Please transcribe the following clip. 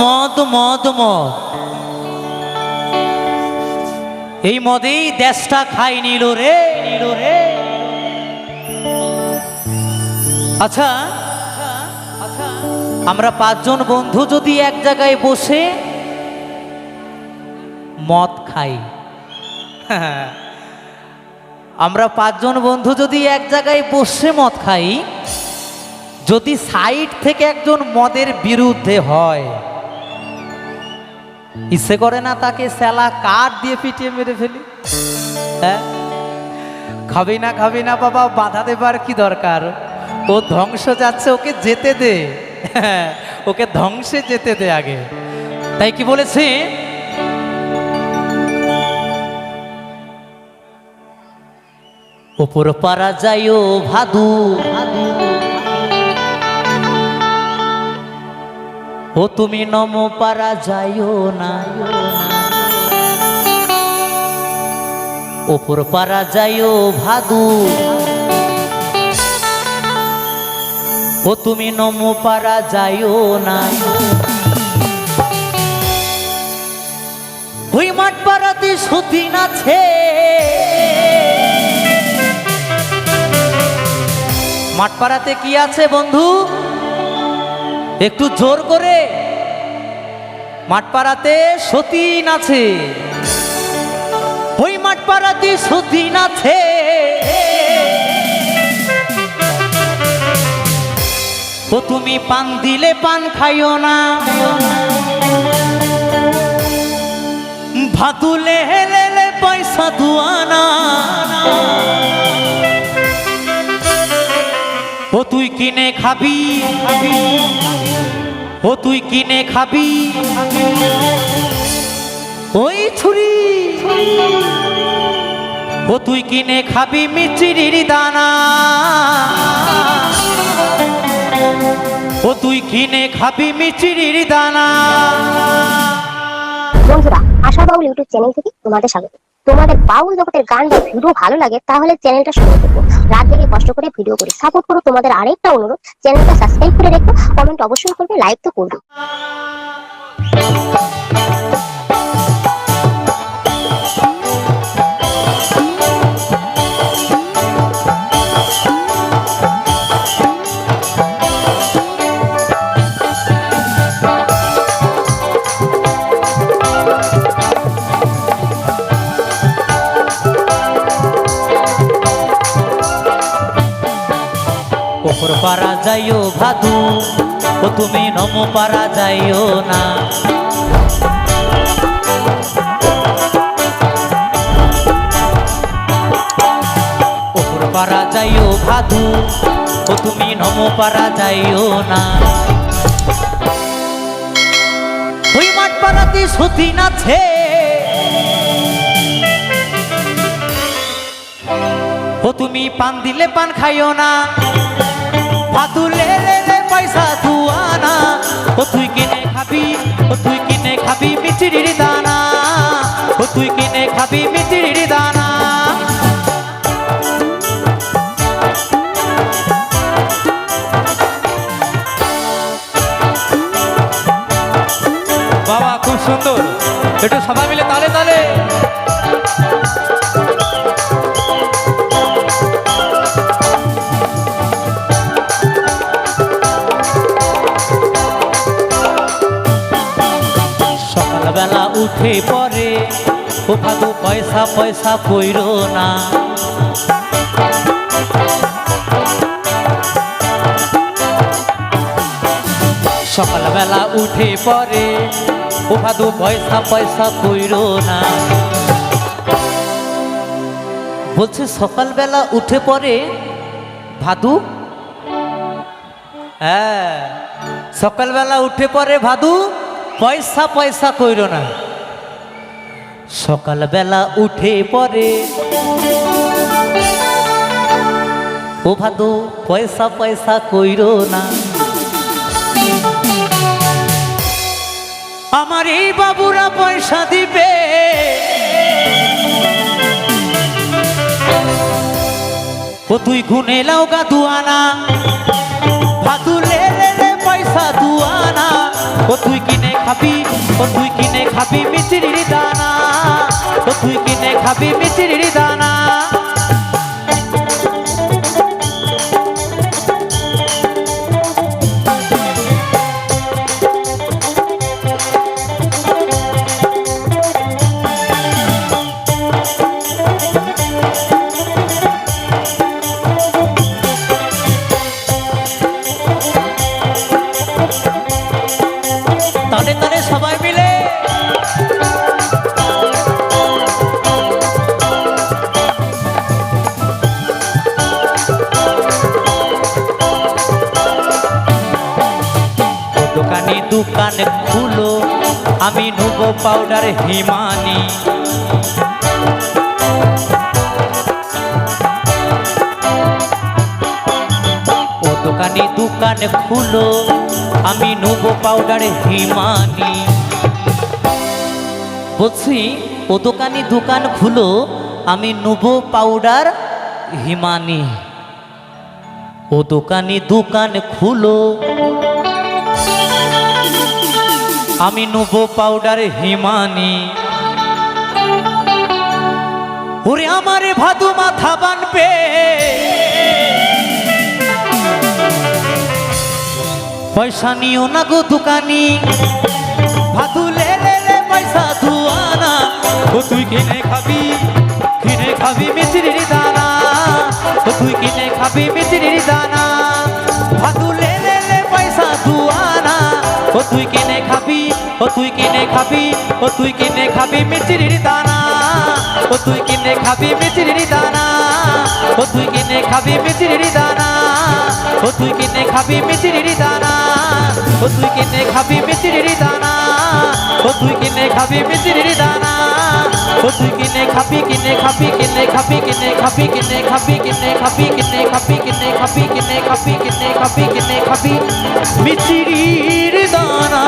মদ মদ মদ, এই মদেই দেশটা খাই নিল রে। আচ্ছা, আমরা পাঁচজন বন্ধু যদি এক জায়গায় বসে মদ খাই, আমরা পাঁচজন বন্ধু যদি এক জায়গায় বসে মদ খাই, যদি সাইড থেকে একজন মদের বিরুদ্ধে হয়, ইচ্ছে করে না তাকে স্যালা কাঠ দিয়ে পিটিয়ে মেরে ফেলি? হ্যাঁ, খাবি না বাবা, বাধা দেবার কি দরকার? ও ধ্বংস যাচ্ছে, ওকে যেতে দে, ওকে ধ্বংসে যেতে দে আগে। তাই কি বলেছে? উপর পারা যাইও ভাদু, ও তুমি নম পারা যাইও না, উপর পারা যাইও ভাদু, ও তুমি নম পারা যাইও না। ওই মাঠ পাড়াতে সতীন আছে, মাঠ পাড়াতে কি আছে বন্ধু? একটু জোর করে, মাঠ পাড়াতে সতীন আছে। ওই মাঠ পাড়াতে সতীন আছে, ও তুমি পান দিলে পান খাইও না, ভাতুলে হেলে পয়সা দুয়ানা, ও তুই কিনে খাবি, ও তুই কিনে খাবি ওই ছুরি, ও তুই কিনে খাবি মিচিরির দানা, ও তুই কিনে খাবি মিচিরির দানা। বন্ধুরা, আশা বাউল ইউটিউব চ্যানেল থেকে তোমাদের স্বাগত। তোমাদের বাউল জগতের গান বা ভিডিও ভালো লাগে তাহলে চ্যানেলটা শুরু করবো। রাত জেগে কষ্ট করে ভিডিও করি, সাপোর্ট করো। তোমাদের আরেকটা অনুরোধ, চ্যানেলটা সাবস্ক্রাইব করে রেখো, কমেন্ট অবশ্যই করবে, লাইক তো করবে। উপর পারা যাইও ভাদু, ও তুমি নম পারা যাইও না, উপর পারা যাইও ভাদু, ও তুমি নম পারা যাইও না। ওই মাঠ পাড়াতে সতীন আছে, ও তুমি পান দিলে পান খাইও না, ভাতুলে পয়সা দুয়ানা, ও তুই কিনে খাবি, ও তুই কিনে খাবি মিচিরির দানা, ও তুই কিনে খাবি মিচিরির দানা। বাবা খুব সুন্দর, একটু সবাই মিলে তালে তালে। সকালবেলা উঠে পরে ও ভাদু পয়সা পয়সা কইরো না, সকালবেলা উঠে পরে ও ভাদু পয়সা পয়সা কইরো না। বলছে সকালবেলা উঠে পরে ভাদু, হ্যাঁ সকালবেলা উঠে পরে ভাদু পয়সা পয়সা কইরো না। সকালবেলা উঠে পরে ও ভাদু পয়সা পয়সা কইরো না। আমার এই বাবুরা পয়সা দিবে, ও তুই গুনে লাও গা দুয়ানা, ভাদু লে পয়সা দুয়ানা, ও তুই কিনে খাবি ও তুই কিনে খাবি মিচিরির দানা ও তুই কিনে খাবি মিচিরির দানা তালে তালে সবাই মিলে দোকানে দোকান খুলো আমি নেবো পাউডার হিমানি ও দোকানে দোকান খুলো আমি নেবো পাউডার হিমানি বলছি ও দোকানি দোকান খুলো আমি নেবো পাউডার হিমানি ও দোকানি দোকান খুলো আমি নেবো পাউডার হিমানি ওরে আমারে ভাদু মাথা বানবে পয়সা নিও না গো দোকানি ভাদু লে লে লে পয়সা ধুয়ানা ও তুই কিনে খাবি মিচিরির দানা ও তুই কিনে খাবি মিচিরির দানা ভাদু লে লে লে পয়সা ধুয়ানা ও তুই কিনে খাবি ও তুই কিনে খাবি ও তুই কিনে খাবি মিচিরির দানা ও তুই কিনে খাবি মিচিরির দানা ও তুই কিনে খাবি মিচিরির দানা ও তুই কিনে খাবি মিচিরির দানা ও তুই কিনে খাবি মিচিরির দানা ও তুই কিনে খাবি মিচিরির দানা ও তুই কিনে খাবি কিনে খাবি কিনে খাবি কিনে খাবি কিনে খাবি কিনে খাবি কিনে খাবি কিনে খাবি কিনে খাবি কিনে খাবি কিনে খাবি মিচিরির দানা